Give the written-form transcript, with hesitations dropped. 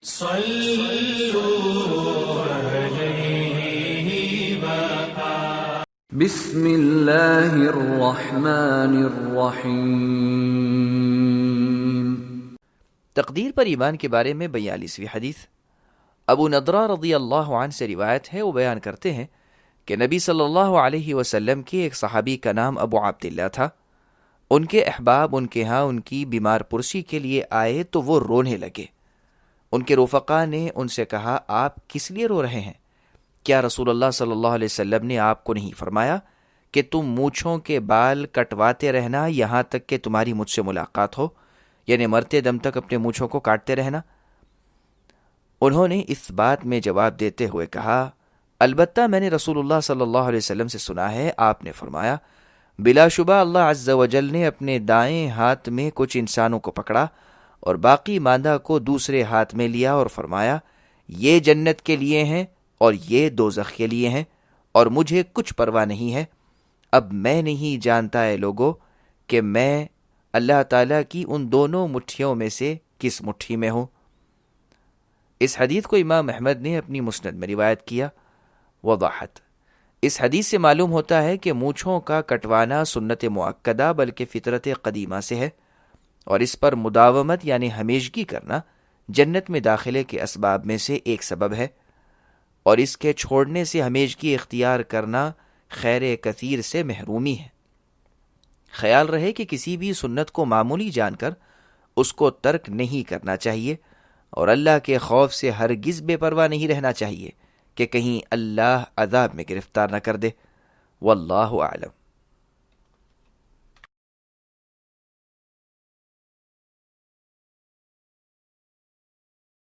بسم اللہ الرحمن الرحیم۔ تقدیر پر ایمان کے بارے میں 42ویں حدیث۔ ابو نضرہ رضی اللہ عنہ سے روایت ہے، وہ بیان کرتے ہیں کہ نبی صلی اللہ علیہ وسلم کے ایک صحابی کا نام ابو عبداللہ تھا۔ ان کے احباب ان کے ہاں ان کی بیمار پرسی کے لیے آئے تو وہ رونے لگے۔ ان کے رفقا نے ان سے کہا، آپ کس لیے رو رہے ہیں؟ کیا رسول اللہ صلی اللہ علیہ وسلم نے آپ کو نہیں فرمایا کہ تم مونچھوں کے بال کٹواتے رہنا یہاں تک کہ تمہاری مجھ سے ملاقات ہو، یعنی مرتے دم تک اپنے مونچھوں کو کاٹتے رہنا؟ انہوں نے اس بات میں جواب دیتے ہوئے کہا، البتہ میں نے رسول اللہ صلی اللہ علیہ وسلم سے سنا ہے، آپ نے فرمایا، بلا شبہ اللہ عز و جل نے اپنے دائیں ہاتھ میں کچھ انسانوں کو پکڑا اور باقی ماندہ کو دوسرے ہاتھ میں لیا اور فرمایا، یہ جنت کے لیے ہیں اور یہ دوزخ کے لیے ہیں، اور مجھے کچھ پرواہ نہیں ہے۔ اب میں نہیں جانتا اے لوگو کہ میں اللہ تعالیٰ کی ان دونوں مٹھیوں میں سے کس مٹھی میں ہوں۔ اس حدیث کو امام احمد نے اپنی مسند میں روایت کیا۔ وضاحت: اس حدیث سے معلوم ہوتا ہے کہ مونچھوں کا کٹوانا سنت مؤکدہ بلکہ فطرت قدیمہ سے ہے، اور اس پر مداومت یعنی ہمیشگی کرنا جنت میں داخلے کے اسباب میں سے ایک سبب ہے، اور اس کے چھوڑنے سے ہمیشگی اختیار کرنا خیر کثیر سے محرومی ہے۔ خیال رہے کہ کسی بھی سنت کو معمولی جان کر اس کو ترک نہیں کرنا چاہیے، اور اللہ کے خوف سے ہرگز بے پرواہ نہیں رہنا چاہیے کہ کہیں اللہ عذاب میں گرفتار نہ کر دے۔ واللہ اعلم۔